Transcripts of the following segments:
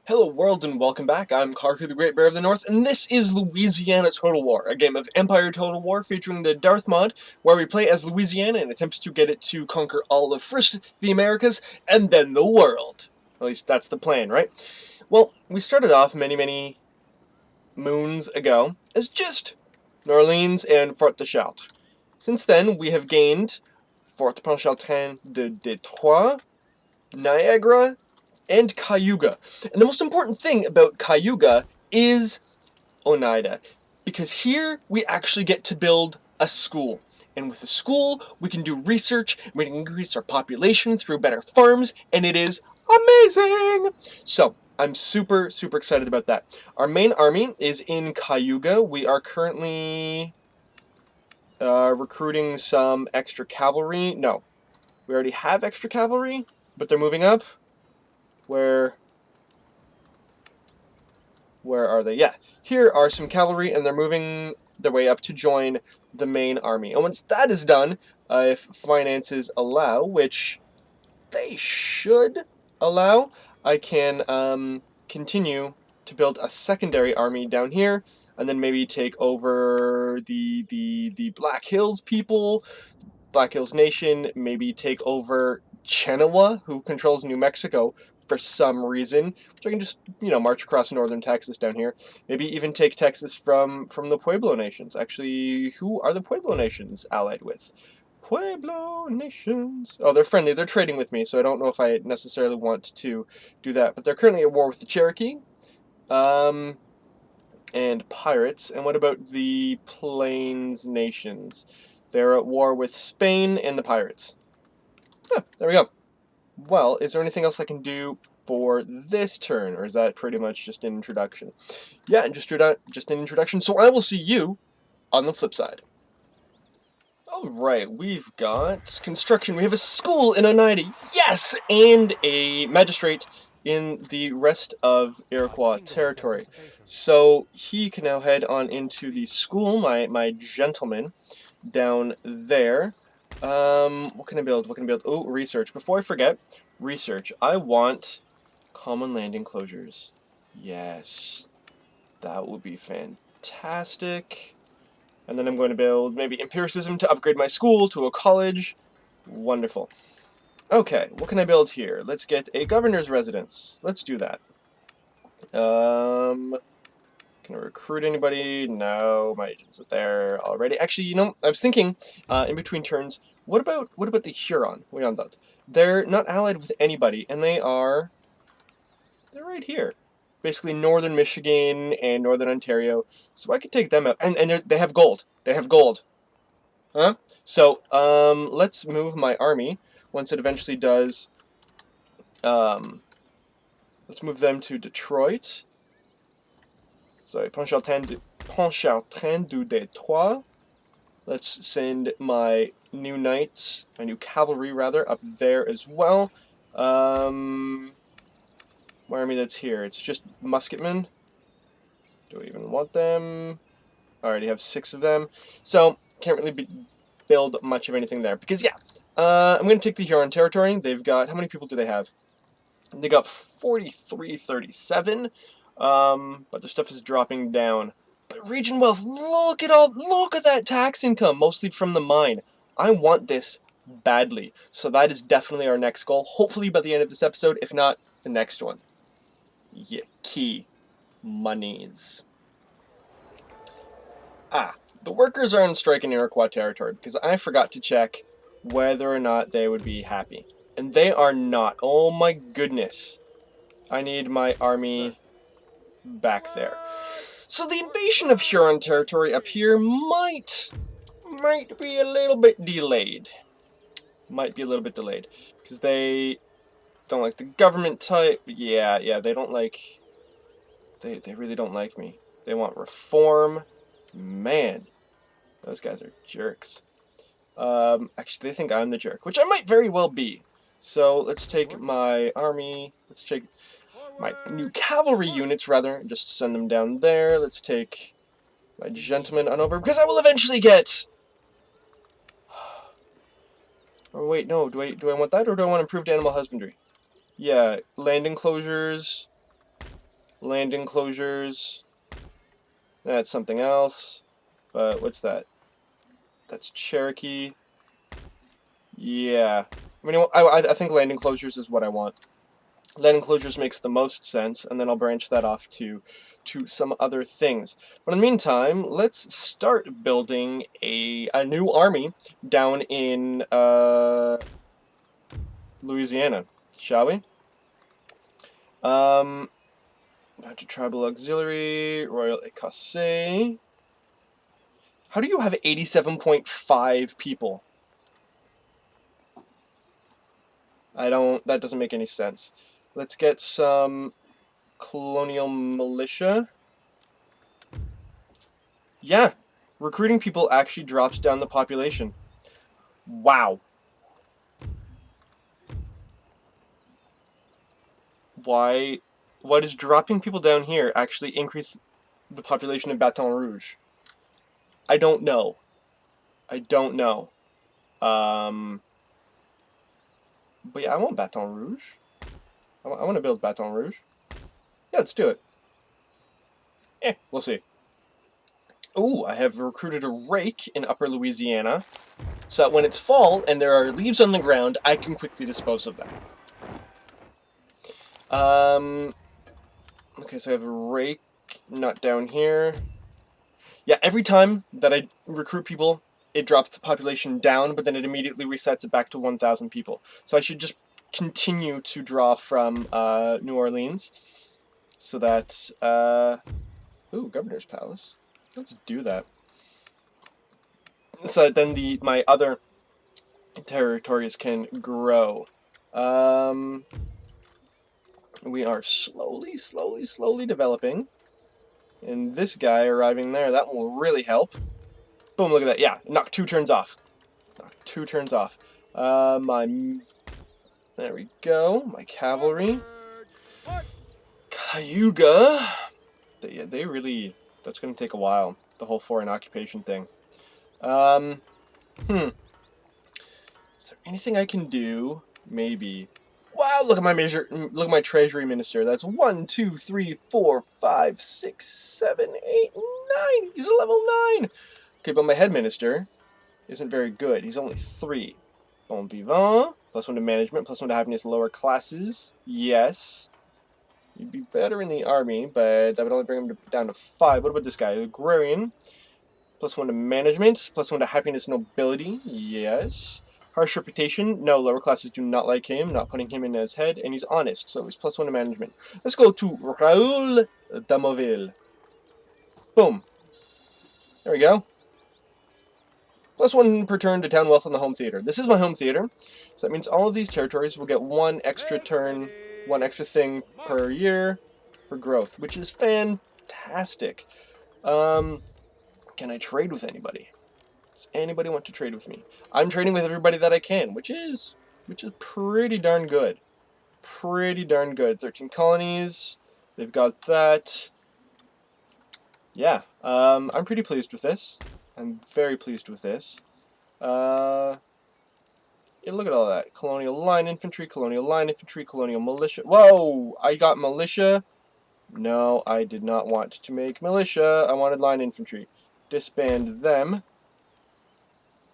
Hello world and welcome back, I'm Karhu the Great Bear of the North, and this is Louisiana Total War, a game of Empire Total War featuring the Darthmod, where we play as Louisiana and attempt to get it to conquer all of first the Americas, and then the world. At least that's the plan, right? Well, we started off many moons ago as just New Orleans and Fort de Chartres. Since then, we have gained Fort Pontchartrain de Detroit, Niagara, and Cayuga. And the most important thing about Cayuga is Oneida, because here we actually get to build a school. And with the school, we can do research, we can increase our population through better farms, and it is amazing! So, I'm super excited about that. Our main army is in Cayuga. We are currently recruiting some extra cavalry. No, we already have extra cavalry, but they're moving up. Where are they? Yeah, here are some cavalry, and they're moving their way up to join the main army. And once that is done, if finances allow, which they should allow, I can continue to build a secondary army down here, and then maybe take over the Black Hills people, Black Hills Nation, maybe take over Genoa, who controls New Mexico for some reason, which I can just, march across northern Texas down here. Maybe even take Texas from the Pueblo Nations. Actually, who are the Pueblo Nations allied with? Pueblo Nations. Oh, they're friendly. They're trading with me, so I don't know if I necessarily want to do that. But they're currently at war with the Cherokee. And pirates. And what about the Plains Nations? They're at war with Spain and the pirates. Yeah, there we go. Well, is there anything else I can do for this turn, or is that pretty much just an introduction? Yeah, just an introduction, so I will see you on the flip side. Alright, we've got construction. We have a school in Oneida, yes, and a magistrate in the rest of Iroquois territory. So he can now head on into the school, my gentleman, down there. What can I build? What can I build? Oh, research. Before I forget, research. I want common land enclosures. Yes, that would be fantastic. And then I'm going to build maybe empiricism to upgrade my school to a college. Wonderful. Okay, what can I build here? Let's get a governor's residence. Let's do that. Can I recruit anybody? No, my agents are there already. Actually, I was thinking, in between turns, what about the Huron? They're not allied with anybody, and they're right here. Basically northern Michigan and northern Ontario. So I could take them out. And they have gold. They have gold. Huh? So, let's move my army once it eventually does. Let's move them to Detroit. Sorry, Pontchartrain du Detroit. Let's send my new knights, my new cavalry rather, up there as well. My army that's here, it's just musketmen. Do I even want them? I already have 6 of them, so can't really build much of anything there. Because yeah, I'm going to take the Huron territory. They've got, how many people do they have? They got 4337. But their stuff is dropping down. But region wealth, look at that tax income, mostly from the mine. I want this badly. So that is definitely our next goal. Hopefully by the end of this episode, if not, the next one. Yeah, key monies. The workers are on strike in Iroquois territory because I forgot to check whether or not they would be happy. And they are not. Oh my goodness. I need my army back there. So the invasion of Huron territory up here might be a little bit delayed. Because they don't like the government type. Yeah, they don't like... They really don't like me. They want reform. Man, those guys are jerks. Actually, they think I'm the jerk, which I might very well be. So let's take my army. Let's take my new cavalry units, rather, and just send them down there. Let's take my gentlemen on over, because I will eventually get... Oh, wait, no, do I want that, or do I want improved animal husbandry? Yeah, land enclosures. Land enclosures. That's something else. But what's that? That's Cherokee. Yeah. I mean, I think land enclosures is what I want. Land enclosures makes the most sense, and then I'll branch that off to some other things. But in the meantime, let's start building a new army down in Louisiana, shall we? Back to Tribal Auxiliary, Royal Écossais. How do you have 87.5 people? That doesn't make any sense. Let's get some colonial militia. Yeah, recruiting people actually drops down the population. Wow. Why does dropping people down here actually increase the population of Baton Rouge? I don't know. I don't know. But yeah, I want Baton Rouge. I want to build Baton Rouge. Yeah, let's do it. We'll see. Ooh, I have recruited a rake in Upper Louisiana, so that when it's fall and there are leaves on the ground, I can quickly dispose of them. Okay, so I have a rake, not down here. Yeah, every time that I recruit people, it drops the population down, but then it immediately resets it back to 1,000 people. So I should just continue to draw from New Orleans, so that, ooh, Governor's Palace. Let's do that. So that then my other territories can grow. We are slowly developing. And this guy arriving there, that will really help. Boom, look at that. Yeah, knock 2 turns off. Knock 2 turns off. There we go. My cavalry. Cayuga. They really, that's going to take a while. The whole foreign occupation thing. Is there anything I can do? Maybe. Wow, look at my treasury minister. That's 1, 2, 3, 4, 5, 6, 7, 8, 9. He's a level 9. Okay, but my head minister isn't very good. He's only 3. Bon vivant. +1 to management, +1 to happiness lower classes. Yes. You'd be better in the army, but that would only bring him down to 5. What about this guy? Agrarian. +1 to management, +1 to happiness nobility. Yes. Harsh reputation. No, lower classes do not like him. Not putting him in as head. And he's honest, so he's +1 to management. Let's go to Raoul d'Amoville. Boom. There we go. +1 per turn to town wealth on the home theater. This is my home theater, so that means all of these territories will get 1 extra turn, 1 extra thing per year for growth, which is fantastic. Can I trade with anybody? Does anybody want to trade with me? I'm trading with everybody that I can, which is pretty darn good. Pretty darn good. 13 colonies. They've got that. Yeah, I'm pretty pleased with this. I'm very pleased with this. Yeah, look at all that. Colonial line infantry, colonial militia. Whoa! I got militia. No, I did not want to make militia. I wanted line infantry. Disband them.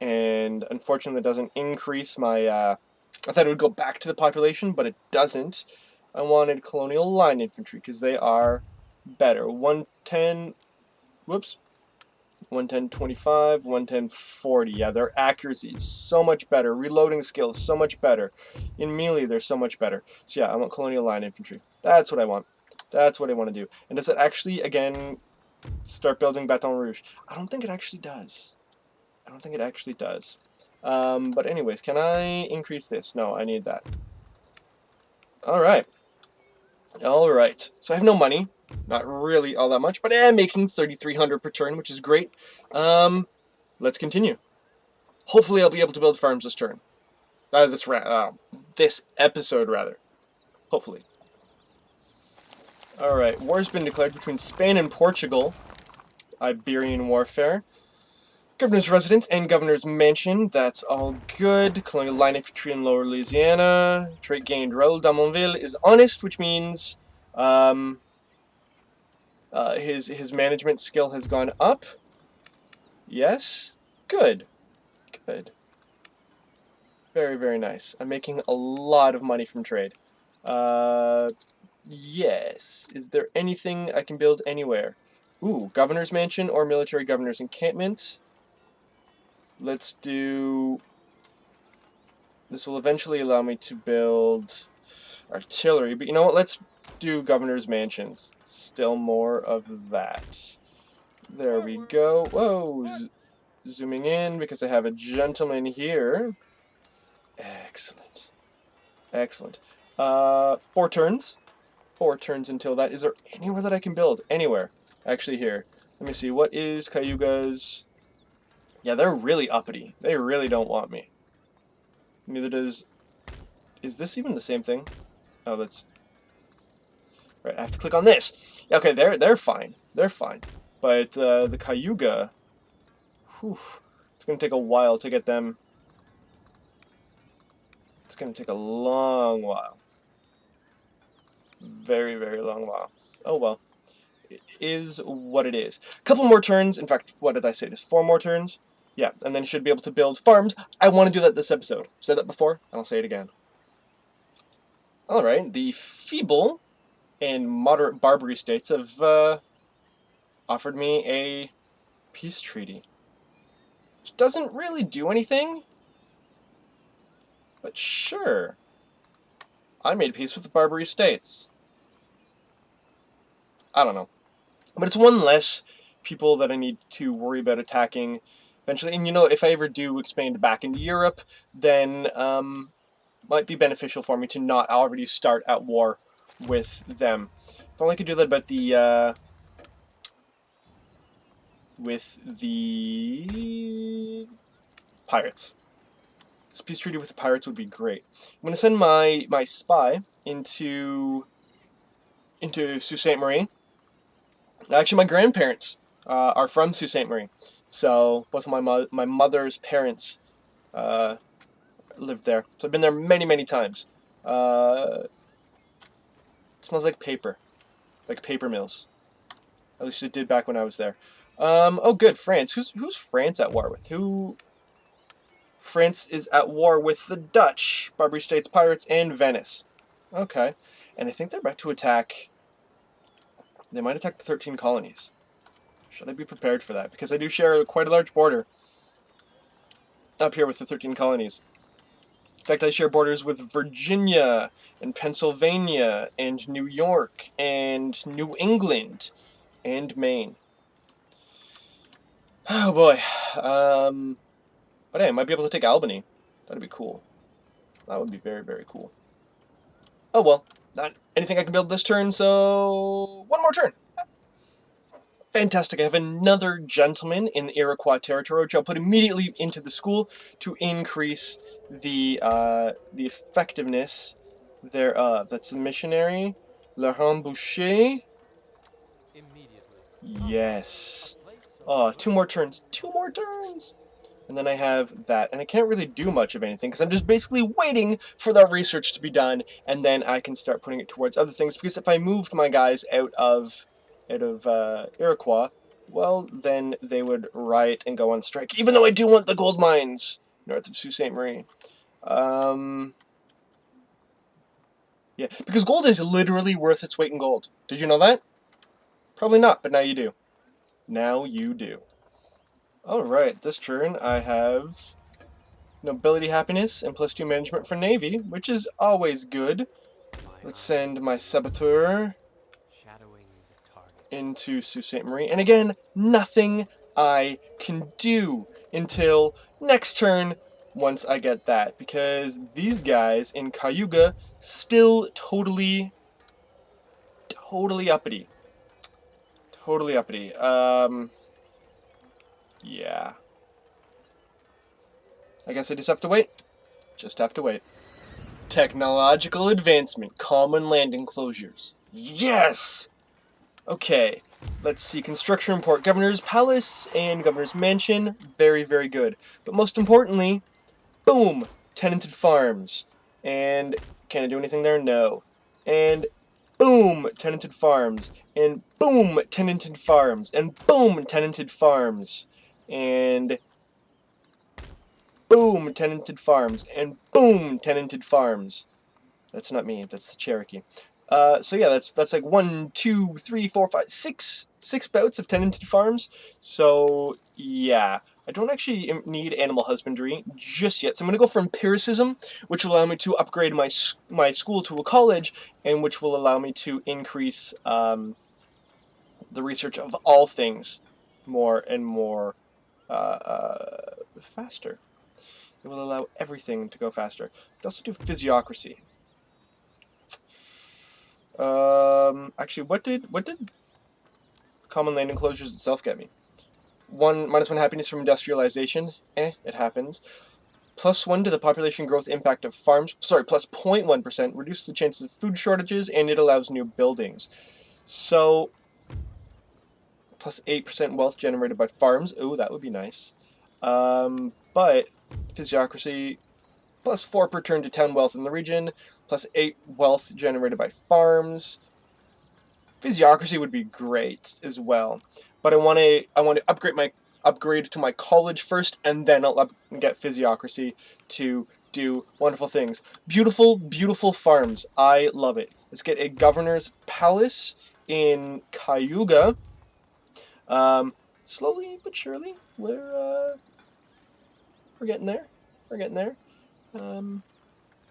And unfortunately it doesn't increase my, I thought it would go back to the population, but it doesn't. I wanted colonial line infantry, because they are better. 110, whoops. 110, 25, 110, 40. Yeah, their accuracy is so much better. Reloading skill is so much better. In melee, they're so much better. So yeah, I want colonial line infantry. That's what I want. That's what I want to do. And does it actually, again, start building Baton Rouge? I don't think it actually does. I don't think it actually does. But anyways, can I increase this? No, I need that. Alright. Alright. So I have no money. Not really all that much, but I am making 3,300 per turn, which is great. Let's continue. Hopefully I'll be able to build farms this turn. This episode, rather. Hopefully. Alright, war's been declared between Spain and Portugal. Iberian warfare. Governor's residence and governor's mansion, that's all good. Colonial line infantry in Lower Louisiana. Trait gained. Raoul d'Amonville is honest, which means, His management skill has gone up. Yes. Good. Good. Very, very nice. I'm making a lot of money from trade. Yes. Is there anything I can build anywhere? Ooh, governor's mansion or military governor's encampment. Let's do... This will eventually allow me to build artillery, but you know what? Let's do governor's mansions. Still more of that. There we go. Whoa! Zooming in because I have a gentleman here. Excellent. Excellent. 4 turns. 4 turns until that. Is there anywhere that I can build? Anywhere. Actually, here. Let me see. What is Cayuga's... Yeah, they're really uppity. They really don't want me. Neither does... Is this even the same thing? Oh, that's... Right, I have to click on this. Okay, they're fine. They're fine. But the Cayuga... Whew, it's going to take a while to get them... It's going to take a long while. Very, very long while. Oh well. It is what it is. A couple more turns. In fact, what did I say? Just 4 more turns? Yeah, and then should be able to build farms. I want to do that this episode. Said that before, and I'll say it again. Alright, the feeble and moderate Barbary states have offered me a peace treaty. Which doesn't really do anything. But sure. I made peace with the Barbary states. I don't know. But it's one less people that I need to worry about attacking eventually. And you know, if I ever do expand back into Europe, then might be beneficial for me to not already start at war with them. If only I could do that about the with the pirates. This peace treaty with the pirates would be great. I'm going to send my spy into Sault Ste. Marie. Actually, my grandparents are from Sault Ste. Marie, so both of my mother's parents lived there. So I've been there many, many times. It smells like paper mills. At least it did back when I was there. Oh, good, France. Who's France at war with? Who? France is at war with the Dutch, Barbary States pirates, and Venice. Okay, and I think they're about to attack. They might attack the 13 colonies. Should I be prepared for that? Because I do share quite a large border up here with the 13 colonies. In fact, I share borders with Virginia, and Pennsylvania, and New York, and New England, and Maine. Oh boy. But hey, I might be able to take Albany. That'd be cool. That would be very, very cool. Oh well. Not anything I can build this turn, so... One more turn! Fantastic, I have another gentleman in the Iroquois territory, which I'll put immediately into the school to increase the effectiveness thereof. That's the missionary. Laurent Boucher. Yes. Oh, 2 more turns. 2 more turns! And then I have that. And I can't really do much of anything, because I'm just basically waiting for that research to be done, and then I can start putting it towards other things, because if I moved my guys out of Iroquois, well, then they would riot and go on strike, even though I do want the gold mines north of Sault Ste. Marie. Yeah, because gold is literally worth its weight in gold. Did you know that? Probably not, but now you do. Now you do. Alright, this turn I have Nobility Happiness and +2 Management for Navy, which is always good. Let's send my Saboteur into Sault Ste. Marie. And again, nothing I can do until next turn once I get that. Because these guys in Cayuga still totally uppity. Totally uppity. Yeah. I guess I just have to wait. Just have to wait. Technological advancement. Common land enclosures. Yes! Okay. Let's see. Construction report. Governor's Palace and Governor's Mansion. Very, very good. But most importantly, boom! Tenanted farms. And can I do anything there? No. And boom, tenanted farms, and boom, tenanted farms, and boom, tenanted farms, and boom, tenanted farms, and boom, tenanted farms. That's not me, that's the Cherokee. So yeah, that's like 1, 2, 3, 4, 5, 6 bouts of tenanted farms. So yeah, I don't actually need animal husbandry just yet. So I'm gonna go for empiricism, which will allow me to upgrade my school to a college, and which will allow me to increase the research of all things more and more faster. It will allow everything to go faster. But also do physiocracy. Actually, what did common land enclosures itself get me? -1 happiness from industrialization. It happens. +1 to the population growth impact of farms. Sorry, plus 0.1% reduces the chances of food shortages, and it allows new buildings. So, +8% wealth generated by farms. Ooh, that would be nice. But physiocracy. +4 per turn to town wealth in the region. +8 wealth generated by farms. Physiocracy would be great as well, but I want to upgrade to my college first, and then I'll get physiocracy to do wonderful things. Beautiful, beautiful farms. I love it. Let's get a governor's palace in Cayuga. Slowly but surely, we're getting there. We're getting there.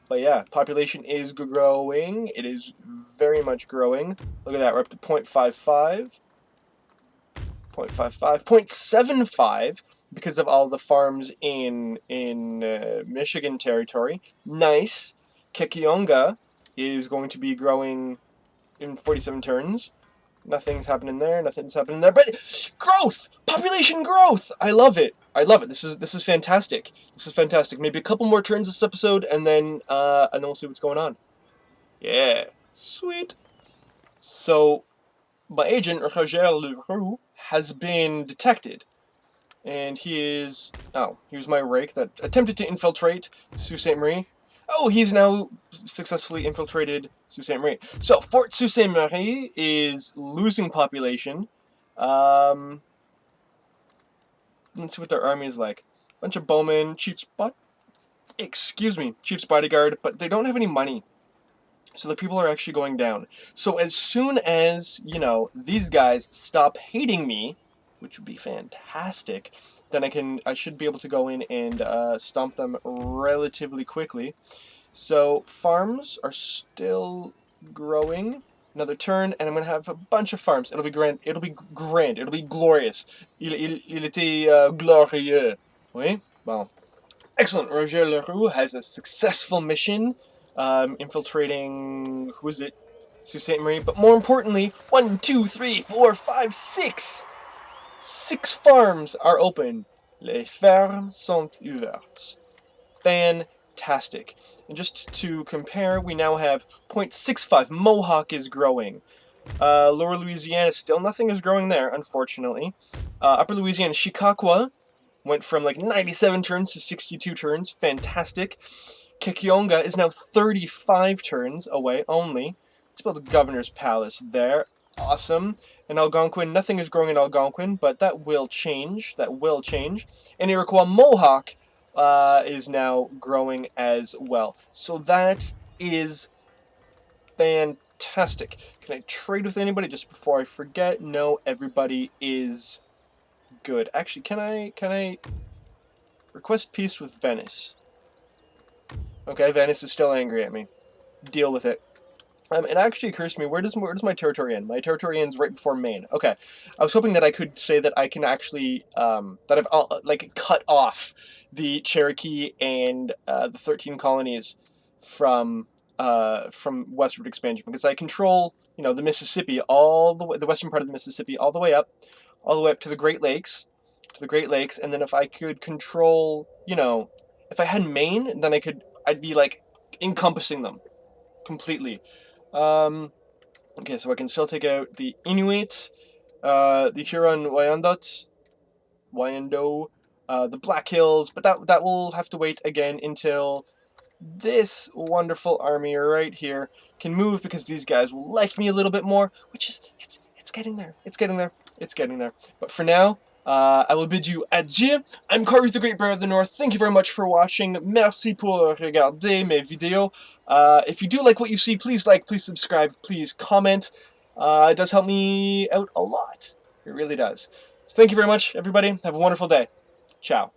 But yeah, population is growing. It is very much growing. Look at that, we're up to 0.55, 0.55, 0.75 because of all the farms in Michigan territory. Nice. Kekionga is going to be growing in 47 turns. Nothing's happening there. Nothing's happening there. But growth, population growth. I love it. I love it. This is fantastic. This is fantastic. Maybe a couple more turns this episode, and then we'll see what's going on. Yeah, sweet. So, my agent Glorieux has been detected, and he was my rake that attempted to infiltrate Sault Ste. Marie. Oh, he's now successfully infiltrated Sault Ste. Marie. So, Fort Sault Ste. Marie is losing population. Let's see what their army is like. Bunch of bowmen, chief's bodyguard, but they don't have any money. So the people are actually going down. So as soon as, these guys stop hating me, which would be fantastic, then I should be able to go in and stomp them relatively quickly. So farms are still growing. Another turn, and I'm going to have a bunch of farms. It'll be grand. It'll be grand. It'll be glorious. Il était glorieux. Oui? Bon. Excellent. Roger Leroux has a successful mission, infiltrating, who is it? Sault Ste. Marie. But more importantly, 1, 2, 3, 4, 5, 6. 6 farms are open. Les fermes sont ouvertes. Fantastic. And just to compare, we now have 0.65. Mohawk is growing. Lower Louisiana, still nothing is growing there, unfortunately. Upper Louisiana, Chicago went from like 97 turns to 62 turns. Fantastic. Kekionga is now 35 turns away only. Let's build a governor's palace there. Awesome. And Algonquin, nothing is growing in Algonquin, but that will change. That will change. And Iroquois Mohawk is now growing as well. So that is fantastic. Can I trade with anybody just before I forget? No, everybody is good. Actually, can I request peace with Venice? Okay, Venice is still angry at me. Deal with it. It actually occurs to me, where does my territory end? My territory ends right before Maine. Okay, I was hoping that I could say that I can actually that I've cut off the Cherokee and the 13 colonies from westward expansion, because I control the Mississippi, all the way, the western part of the Mississippi, all the way up to the Great Lakes, and then if I could control, if I had Maine, then I'd be like encompassing them completely. Okay, so I can still take out the Inuit, the Huron Wyandot, the Black Hills, but that will have to wait again until this wonderful army right here can move because these guys will like me a little bit more, which is, it's getting there. It's getting there. It's getting there. But for now, I will bid you adieu. I'm Karhu, the Great Bear of the North. Thank you very much for watching. Merci pour regarder mes vidéos. If you do like what you see, please like, please subscribe, please comment. It does help me out a lot. It really does. So thank you very much, everybody. Have a wonderful day. Ciao.